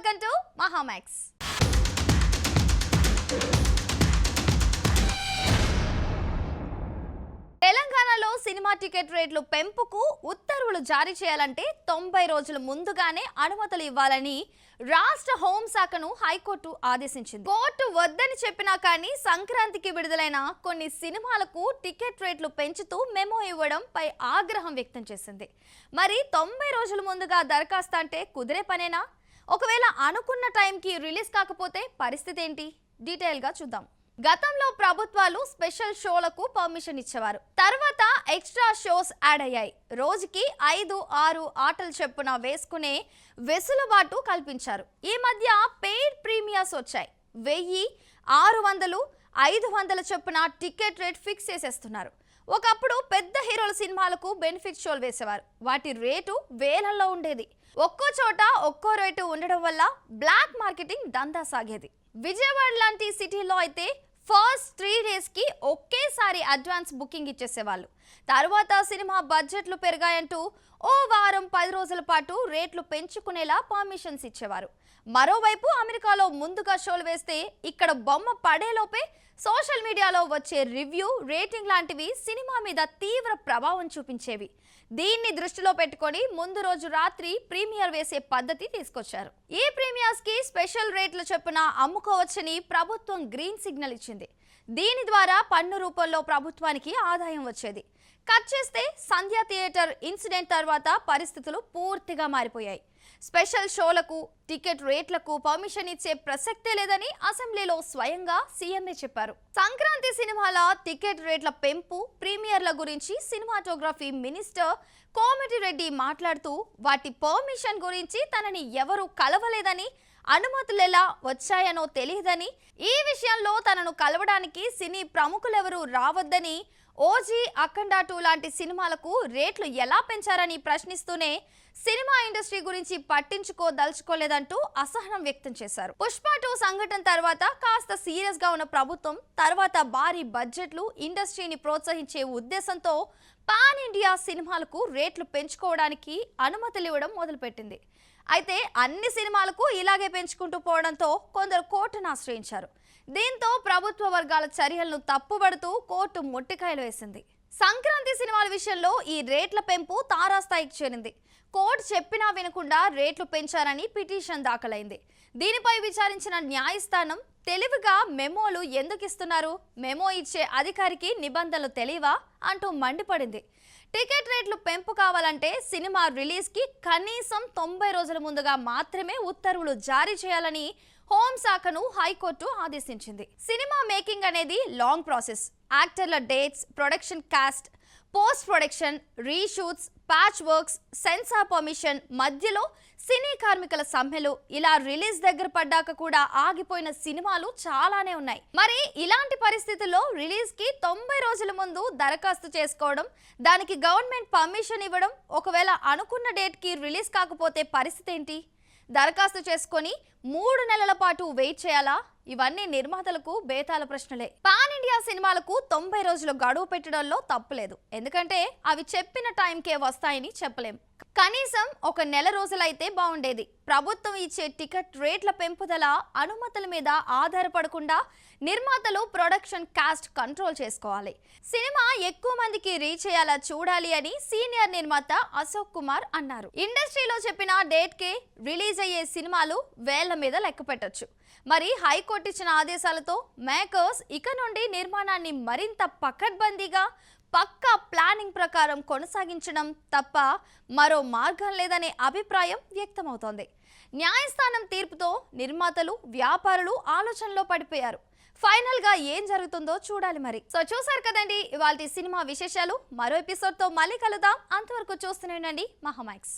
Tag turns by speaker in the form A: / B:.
A: Welcome to Mahaa Max. తెలంగాణలో cinema ticket రేట్లు పెంపుకు ఉత్తర్వులు జారీ చేయాలంటే 90 రోజుల ముందుగానే అనుమతులు ఇవ్వాలని రాష్ట్ర హోంశాఖను హైకోర్టు ఆదేశించింది. కోర్టు వద్దని చెప్పినా కానీ సంక్రాంతికి విడుదలైన కొన్ని సినిమాలకు టికెట్ రేట్లు పెంచుతూ మెమో ఇవ్వడంపై ఆగ్రహం వ్యక్తం చేసింది. మరి 90 రోజుల ముందుగా దరఖాస్తు అంటే కుదిరే పనేనా? ఒకవేళ అనుకున్న టైంకి రిలీజ్ కాకపోతే పరిస్థితి ఏంటి? డీటెయిల్గా చూద్దాం. గతంలో ప్రభుత్వాలు స్పెషల్ షోలకు పర్మిషన్ ఇచ్చేవారు. తర్వాత ఎక్స్ట్రా షోస్ యాడ్ అయ్యాయి. రోజుకి 5-6 ఆటలు చెప్పున వేసుకునే వెసులుబాటు కల్పించారు. ఈ మధ్య పెయిడ్ ప్రీమియర్స్ వచ్చాయి. 1000, 600, 500 చొప్పున టికెట్ రేట్ ఫిక్స్ చేసేస్తున్నారు. ఒకప్పుడు పెద్ద హీరోల సినిమాలకు బెనిఫిట్ షోలు వేసేవారు. వాటి రేటు వేలల్లో ఉండేది. ఒక్కో చోట ఒక్కో రేటు ఉండడం వల్ల బ్లాక్ మార్కెటింగ్ దందా సాగేది. విజయవాడ లాంటి సిటీలో అయితే ఫస్ట్ 3 days కి ఒకేసారి అడ్వాన్స్ బుకింగ్ ఇచ్చేసేవాళ్ళు. తర్వాత సినిమా బడ్జెట్లు పెరిగాయంటూ ఓ వారం 10 రోజుల పాటు రేట్లు పెంచుకునేలా పర్మిషన్స్ ఇచ్చేవారు. మరోవైపు అమెరికాలో ముందుగా షోలు వేస్తే ఇక్కడ బొమ్మ పడేలోపే సోషల్ మీడియాలో వచ్చే రివ్యూ, రేటింగ్ లాంటివి సినిమా మీద తీవ్ర ప్రభావం చూపించేవి. దీన్ని దృష్టిలో పెట్టుకొని ముందు రోజు రాత్రి ప్రీమియర్ వేసే పద్ధతి తీసుకొచ్చారు. ఈ ప్రీమియర్స్ కి స్పెషల్ రేట్లు చొప్పున అమ్ముకోవచ్చని ప్రభుత్వం గ్రీన్ సిగ్నల్ ఇచ్చింది. దీని ద్వారా పన్ను రూపంలో ప్రభుత్వానికి ఆదాయం వచ్చేది. కట్ చేస్తే సంధ్య థియేటర్ ఇన్సిడెంట్ తర్వాత పరిస్థితులు పూర్తిగా మారిపోయాయి. స్పెషల్ షోలకు టికెట్ రేట్లకు పర్మిషన్ ఇచ్చే ప్రసక్తే లేదని అసెంబ్లీలో స్వయంగా సీఎంఏ చెప్పారు. సంక్రాంతి సినిమాల టికెట్ రేట్ల పెంపు, ప్రీమియర్ల గురించి సినిమాటోగ్రఫీ మినిస్టర్ కోమటిరెడ్డి మాట్లాడుతూ వాటి పర్మిషన్ గురించి తనని ఎవరూ కలవలేదని, అనుమతులు ఎలా వచ్చాయనో తెలియదని, ఈ విషయంలో తనను కలవడానికి సినీ ప్రముఖులెవరూ రావద్దని, ఓజీ, అఖండ 2 లాంటి సినిమాలకు రేట్లు ఎలా పెంచారని ప్రశ్నిస్తూనే సినిమా ఇండస్ట్రీ గురించి పట్టించుకోదలుచుకోలేదంటూ అసహనం వ్యక్తం చేశారు. పుష్ప 2 సంఘటన తర్వాత కాస్త సీరియస్ గా ఉన్న ప్రభుత్వం తర్వాత భారీ బడ్జెట్లు, ఇండస్ట్రీని ప్రోత్సహించే ఉద్దేశంతో పాన్ ఇండియా సినిమాలకు రేట్లు పెంచుకోవడానికి అనుమతులు ఇవ్వడం మొదలుపెట్టింది. అయితే అన్ని సినిమాలకు ఇలాగే పెంచుకుంటూ పోవడంతో కొందరు కోర్టును ఆశ్రయించారు. దీంతో ప్రభుత్వ వర్గాల చర్యలను తప్పుబడుతూ కోర్టు మొట్టికాయలు వేసింది. సంక్రాంతి సినిమాల విషయంలో ఈ రేట్ల పెంపు తారాస్థాయికి చేరింది. కోర్టు చెప్పినా వినకుండా రేట్లు పెంచారని పిటిషన్ దాఖలైంది. దీనిపై విచారించిన న్యాయస్థానం తెలివిగా మెమోలు ఎందుకు ఇస్తున్నారు, మెమో ఇచ్చే అధికారికి నిబంధనలు తెలియవా అంటూ మండిపడింది. టికెట్ రేట్లు పెంపు కావాలంటే సినిమా రిలీజ్కి కనీసం 90 రోజుల ముందుగా మాత్రమే ఉత్తర్వులు జారీ చేయాలని హోంశాఖను హైకోర్టు ఆదేశించింది. సినిమా మేకింగ్ అనేది లాంగ్ ప్రాసెస్. యాక్టర్ల dates, production cost, post production, reshoots, patch works, censor permission, మధ్యలో సినీ కార్మికుల సమ్మెలు, ఇలా రిలీజ్ దగ్గర పడ్డాక కూడా ఆగిపోయిన సినిమాలు చాలానే ఉన్నాయి. మరి ఇలాంటి పరిస్థితుల్లో రిలీజ్ కి 90 రోజుల ముందు దరఖాస్తు చేసుకోవడం, దానికి గవర్నమెంట్ పర్మిషన్ ఇవ్వడం, ఒకవేళ అనుకున్న డేట్ కి రిలీజ్ కాకపోతే పరిస్థితి ఏంటి? దరఖాస్తు చేసుకొని 3 నెలల పాటు వెయిట్ చేయాలా? ఇవన్నీ నిర్మాతలకు బేతాల ప్రశ్నలే. పాన్ ఇండియా సినిమాలకు 90 రోజులు గడువు పెట్టడంలో తప్పులేదు. ఎందుకంటే అవి చెప్పిన టైంకే వస్తాయని చెప్పలేం. కనీసం 1 నెల రోజులైతే బాగుండేది. ప్రభుత్వం ఇచ్చే టికెట్ రేట్ల పెంపుదల అనుమతుల మీద ఆధారపడకుండా నిర్మాతలు ప్రొడక్షన్ కాస్ట్ కంట్రోల్ చేసుకోవాలి. సినిమా ఎక్కువ మందికి రీచ్ అయ్యేలా చూడాలి అని సీనియర్ నిర్మాత అశోక్ కుమార్ అన్నారు. ఇండస్ట్రీలో చెప్పిన డేట్కే రిలీజ్ అయ్యే సినిమాలు వేళ్ల మీద లెక్క పెట్టొచ్చు. మరి హైకోర్టు ఇచ్చిన ఆదేశాలతో మేకర్స్ ఇక నుండి నిర్మాణాన్ని మరింత పకడ్బందీగా, పక్కా ప్లానింగ్ ప్రకారం కొనసాగించడం తప్ప మరో మార్గం లేదనే అభిప్రాయం వ్యక్తమవుతోంది. న్యాయస్థానం తీర్పుతో నిర్మాతలు, వ్యాపారులు ఆలోచనలో పడిపోయారు. ఫైనల్ గా ఏం జరుగుతుందో చూడాలి మరి. సో చూసారు కదండి ఇవాల్టి సినిమా విశేషాలు. మరో ఎపిసోడ్ తో మళ్ళీ కలుద్దాం. అంతవరకు చూస్తూనే ఉండండి మహామాక్స్.